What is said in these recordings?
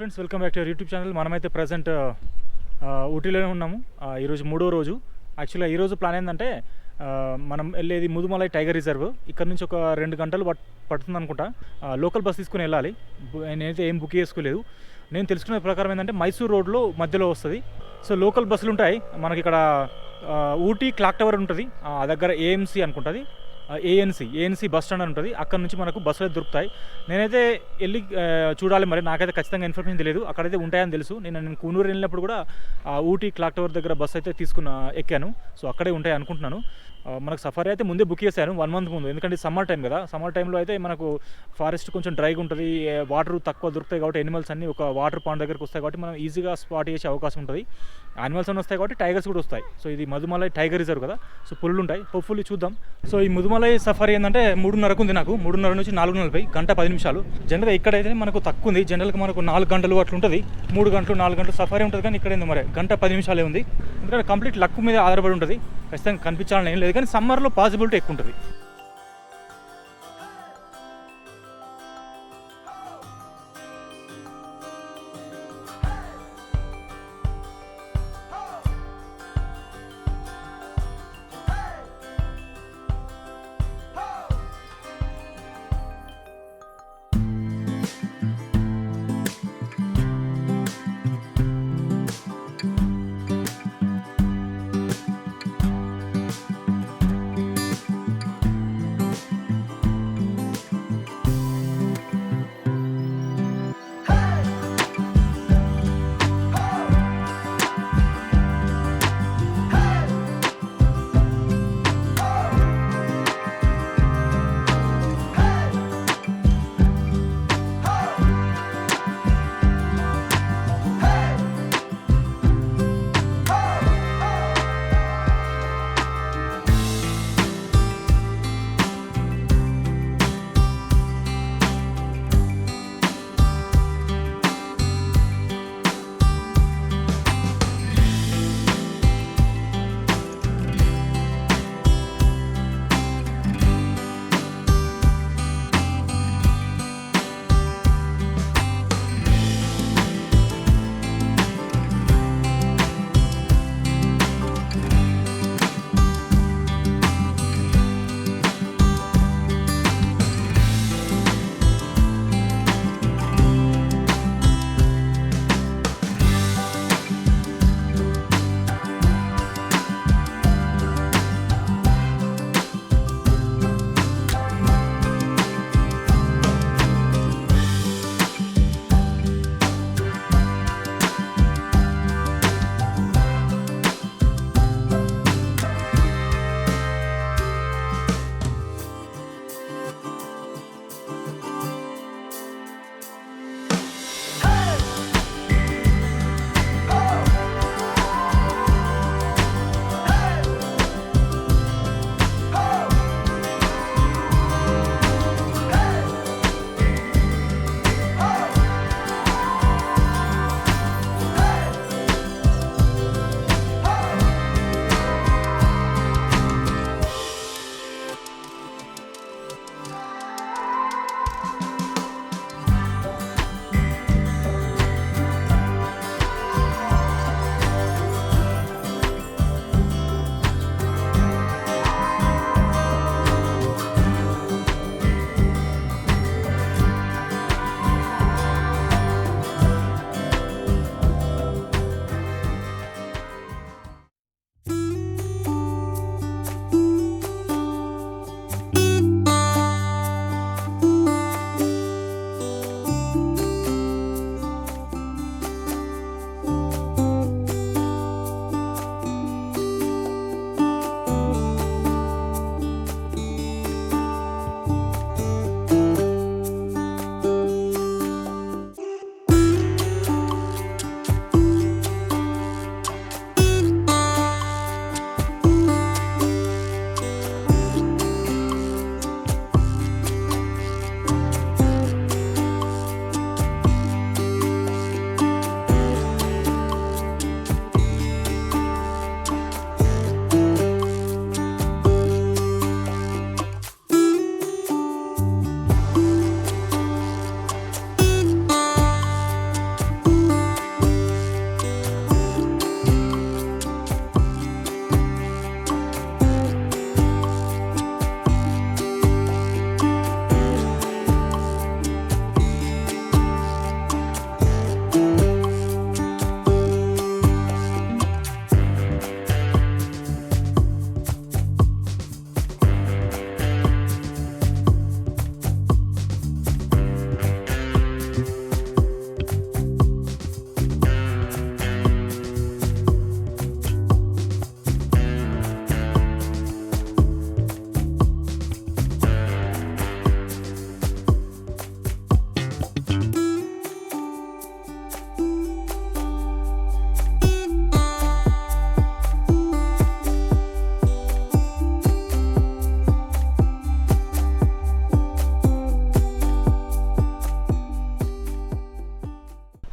Friends, welcome back to YouTube channel. మనమైతే present ఊటీలోనే ఉన్నాము. ఈరోజు మూడో రోజు. యాక్చువల్గా ఈరోజు ప్లాన్ ఏంటంటే మనం వెళ్ళేది ముదుమలై టైగర్ రిజర్వ్. ఇక్కడ నుంచి ఒక 2 గంటలు పడుతుంది అనుకుంటా. లోకల్ బస్ తీసుకుని వెళ్ళాలి. నేనైతే ఏం బుక్ చేసుకోలేదు. నేను తెలుసుకునే ప్రకారం ఏంటంటే మైసూర్ రోడ్లో మధ్యలో వస్తుంది. సో లోకల్ బస్సులు ఉంటాయి మనకి ఇక్కడ. ఊటీ క్లాక్ టవర్ ఉంటుంది, ఆ దగ్గర ఏఎంసీ అనుకుంటుంది. ఏఎన్సీ బస్ స్టాండ్ అని ఉంటుంది. అక్కడ నుంచి మనకు బస్సులు దొరుకుతాయి. నేనైతే వెళ్ళి చూడాలి. మరి నాకైతే ఖచ్చితంగా ఇన్ఫర్మేషన్ తెలియదు. అక్కడైతే ఉంటాయని తెలుసు. నేను కూనూరు వెళ్ళినప్పుడు కూడా ఊటీ క్లాక్ టవర్ దగ్గర బస్సు అయితే ఎక్కాను. సో అక్కడే ఉంటాయి అనుకుంటున్నాను. మనకు సఫారీ అయితే ముందే బుక్ చేశాను 1 మంత్ ముందు. ఎందుకంటే సమ్మర్ టైం కదా. సమ్మర్ టైంలో అయితే మనకు ఫారెస్ట్ కొంచెం డ్రైగా ఉంటుంది, వాటర్ తక్కువ దొరుకుతాయి కాబట్టి ఎనిమల్స్ అన్నీ ఒక వాటర్ పాండ్ దగ్గరకు వస్తాయి కాబట్టి మనం ఈజీగా స్పాట్ చేసే అవకాశం ఉంటుంది. యానిమల్స్ అన్నీ వస్తాయి కాబట్టి టైగర్స్ కూడా వస్తాయి. సో ఇది ముదుమలై టైగర్ రిజర్వ్ కదా. సో పులులు ఉంటాయి, హోప్ఫుల్లీ చూద్దాం. సో ఈ ముదుమలై సఫారీ ఏంటంటే 3:30కు ఉంది. నాకు 3:30 నుంచి 4:40, గంట 10 నిమిషాలు. జనరల్గా ఇక్కడైతే మనకు తక్కువ ఉంది. జనరల్గా మనకు 4 గంటలు అట్లా ఉంటుంది. 3 గంటలు 4 గంటలు సఫారీ ఉంటుంది. కానీ ఇక్కడ ఏంది మరి గంట 10 నిమిషాలే ఉంది. ఎందుకంటే కంప్లీట్ లక్ మీద ఆధారపడి ఉంటుంది. ఖచ్చితంగా కనిపించాలని ఏం లేదు, కానీ సమ్మర్లో పాసిబిలిటీ ఎక్కువ ఉంటుంది.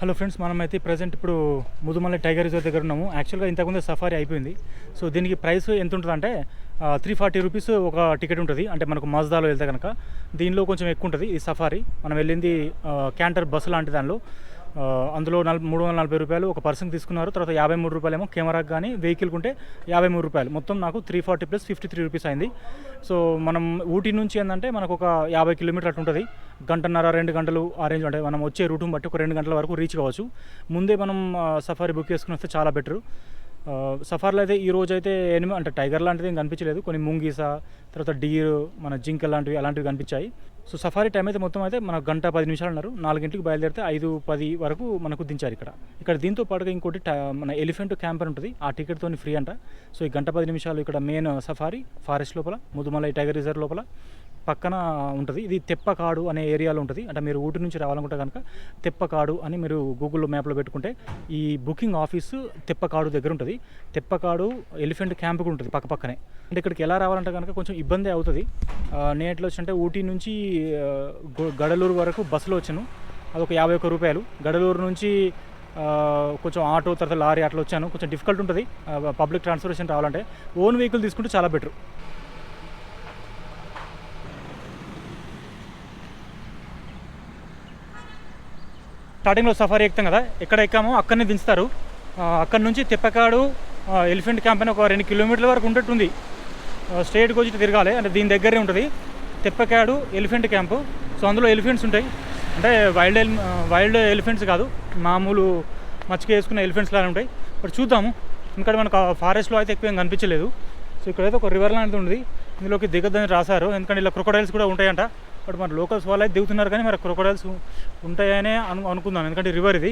హలో ఫ్రెండ్స్, మనమైతే ప్రజెంట్ ఇప్పుడు ముదుమలై టైగర్ రిజర్వ్ దగ్గర ఉన్నాము. యాక్చువల్గా ఇంతకుముందే సఫారీ అయిపోయింది. సో దీనికి ప్రైస్ ఎంత ఉంటుందంటే 340 రూపీస్ ఒక టికెట్ ఉంటుంది. అంటే మనకు మజ్దాలో వెళ్తే కనుక దీనిలో కొంచెం ఎక్కువ ఉంటుంది ఈ సఫారీ. మనం వెళ్ళింది క్యాంటర్ బస్సు లాంటి దానిలో. అందులో 340 రూపాయలు ఒక పర్సన్కి తీసుకున్నారు. తర్వాత 53 రూపాయలు ఏమో కెమెరాకి కానీ వెహికల్కి ఉంటే 53 రూపాయలు. మొత్తం నాకు 340 + 53 రూపీస్ అయింది. సో మనం ఊటీ నుంచి ఏంటంటే మనకు ఒక 50 కిలోమీటర్ అట్లా ఉంటుంది. గంటన్నర 2 గంటలు ఆ రేంజ్ అంటే మనం వచ్చే రూట్ని బట్టి ఒక 2 గంటల వరకు రీచ్ కావచ్చు. ముందే మనం సఫారీ బుక్ చేసుకుని వస్తే చాలా బెటర్. సఫారీలో అయితే ఈ రోజు అయితే అంటే టైగర్ లాంటిది ఏం కనిపించలేదు. కొన్ని ముంగీస, తర్వాత డీర్, మన జింక అలాంటివి కనిపించాయి. సో సఫారీ టైం అయితే మొత్తం అయితే మనకు 1:10 నిమిషాలు అన్నారు. 4 గంటలకు బయలుదేరితే 5:10 వరకు మనకు దించారు ఇక్కడ దీంతో పాటుగా ఇంకోటి మన ఎలిఫెంట్ క్యాంప్ అని ఉంటుంది. ఆ టికెట్తో ఫ్రీ అంట. సో ఈ 1:10 నిమిషాలు ఇక్కడ మెయిన్ సఫారీ ఫారెస్ట్ లోపల ముదుమలై టైగర్ రిజర్వ్ లోపల పక్కన ఉంటుంది. ఇది తెప్పకాడు అనే ఏరియాలో ఉంటుంది. అంటే మీరు ఊటి నుంచి రావాలనుకుంటే కనుక తెప్పకాడు అని మీరు గూగుల్ మ్యాప్లో పెట్టుకుంటే ఈ బుకింగ్ ఆఫీసు తెప్పకాడు దగ్గర ఉంటుంది. తెప్పకాడు ఎలిఫెంట్ క్యాంప్ కూడా ఉంటుంది పక్కనే. అంటే ఇక్కడికి ఎలా రావాలంటే కనుక కొంచెం ఇబ్బంది అవుతుంది. నేను ఎట్లా వచ్చానంటే ఊటీ నుంచి గడలూరు వరకు బస్సులో వచ్చాను. అదొక 51 రూపాయలు. గడలూరు నుంచి కొంచెం ఆటో, తర్వాత లారీ అట్లా వచ్చాను. కొంచెం డిఫికల్ట్ ఉంటుంది పబ్లిక్ ట్రాన్స్పోర్టేషన్ రావాలంటే. ఓన్ వెహికల్ తీసుకుంటే చాలా బెటర్. స్టార్టింగ్లో సఫారీ ఎక్కుతాం కదా, ఎక్కడ ఎక్కామో అక్కడనే దించుతారు. అక్కడ నుంచి తెప్పకాడు ఎలిఫెంట్ క్యాంప్ అని ఒక 2 కిలోమీటర్ల వరకు ఉంటట్టుంది. స్ట్రేట్గా వచ్చి తిరగాలి. అంటే దీని దగ్గరే ఉంటుంది తెప్పకాడు ఎలిఫెంట్ క్యాంపు. సో అందులో ఎలిఫెంట్స్ ఉంటాయి. అంటే వైల్డ్ ఎలిఫెంట్స్ కాదు, మామూలు మచ్చిక వేసుకున్న ఎలిఫెంట్స్ లాగా ఉంటాయి. ఇప్పుడు చూద్దాము. ఎందుకంటే మనకు ఫారెస్ట్లో అయితే ఎక్కువ ఏం కనిపించలేదు. సో ఇక్కడైతే ఒక రివర్ లాంటిది ఉంది. ఇందులోకి దిగద్దని రాశారు. ఎందుకంటే ఇలా క్రొకోడైల్స్ కూడా ఉంటాయంట. బట్ మన లోకల్స్ వాళ్ళు అయితే దిగుతున్నారు, కానీ మరి క్రొకోడైల్స్ ఉంటాయనే అనుకుందాం. ఎందుకంటే రివర్ ఇది.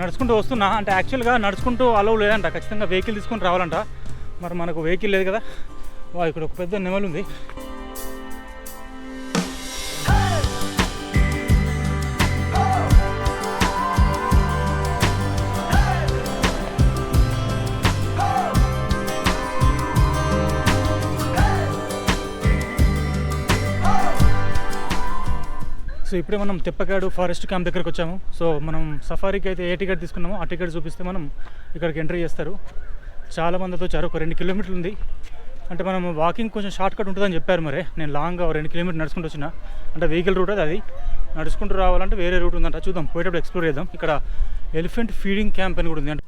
నడుచుకుంటూ వస్తున్నా. అంటే యాక్చువల్గా నడుచుకుంటూ అలవ్ లేదంట, ఖచ్చితంగా వెహికల్ తీసుకొని రావాలంట. మరి మనకు వెహికల్ లేదు కదా. ఇక్కడ ఒక పెద్ద నెమలి ఉంది. సో ఇప్పుడే మనం తెప్పకాడు ఫారెస్ట్ క్యాంప్ దగ్గరకు వచ్చాము. సో మనం సఫారీకి అయితే ఏ టికెట్ తీసుకున్నామో ఆ టికెట్ చూపిస్తే మనం ఇక్కడికి ఎంట్రీ చేస్తారు. చాలామందితో వచ్చారు. ఒక 2 కిలోమీటర్లు ఉంది. అంటే మనం వాకింగ్ కొంచెం షార్ట్ కట్ ఉంటుందని చెప్పారు. మరి నేను లాంగ్గా 2 కిలోమీటర్లు నడుచుకుంటూ వచ్చిన. అంటే వెహికల్ రూట్ అది నడుచుకుంటూ రావాలంటే వేరే రూట్ ఉందంట. చూద్దాం, పోయేటప్పుడు ఎక్స్ప్లోర్ చేద్దాం. ఇక్కడ ఎలిఫెంట్ ఫీడింగ్ క్యాంప్ అని కూడా ఉంది. అంటే